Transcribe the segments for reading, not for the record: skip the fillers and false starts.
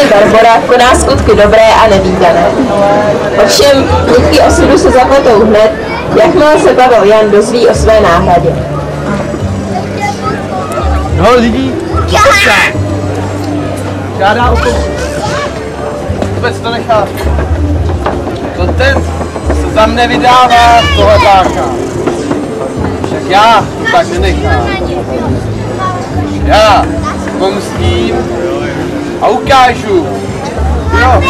Barbora koná skutky dobré a nevídané. Ovšem, nitky osudu se zapletou hned, jakmile se Pavel Jan dozví o své náhradě. No lidi, žádá o to. Vůbec to nechá. To ten se tam nevydává z toho dáka. Však já tak nenechám. Já pomstím a ukážu. Jo,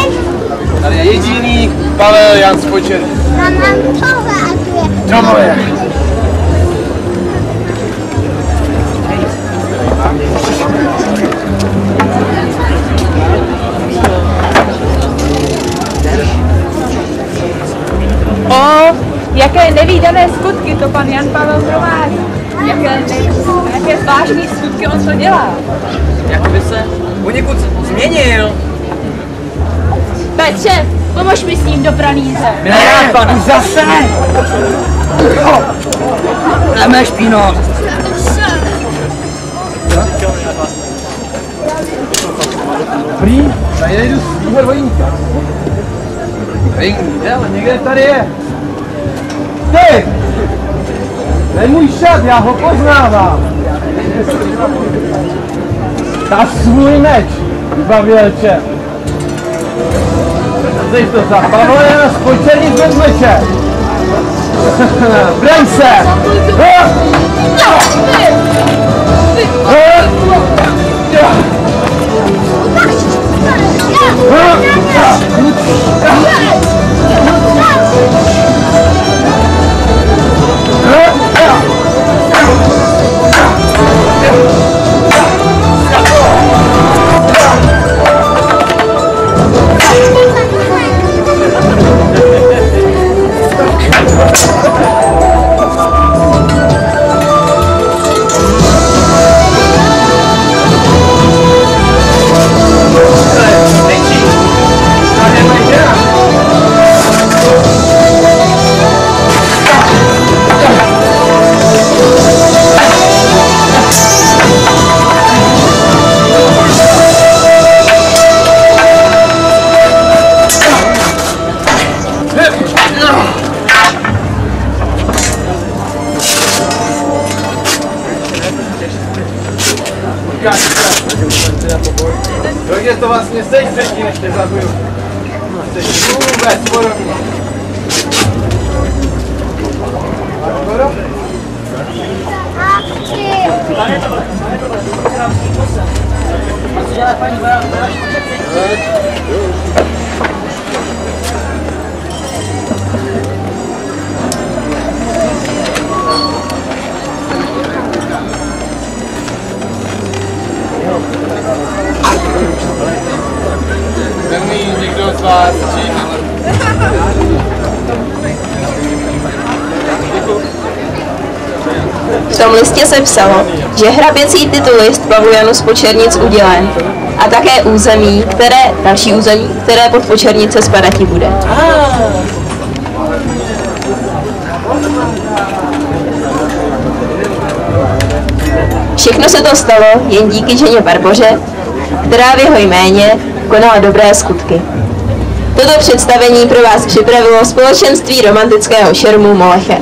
tady je jediný Pavel Jan z Počernic. To moje. Jaké nevídané skutky to pan Jan Pavel provádí. Jaké zvláštní skutky on to dělá. Jak by se poněkud změnil. Petře, pomož mi s ním do praníze. Ne, pan, zase! Jdeme, špíno. Dobrý, tady nejdu svýho dvojníka. Kde, ale někde tady je. Ty! To je můj šat, já ho poznávám. Ta svůj meč, vybavělče. Jsi to za Pavla Jana z Počernic bez meče. Braň se! Takže to vlastně seš předtím, než tě zabiju. Seš vůbec podobně. Skoro? Neumí někdo z vás číst? V tom listě se psalo, že hraběcí titul list Pavlu Janu z Počernic udělen a také další území, které pod Počernice spadati bude. Všechno se to stalo jen díky ženě Barboře, která v jeho jméně konala dobré skutky. Toto představení pro vás připravilo společenství romantického šermu Moleche.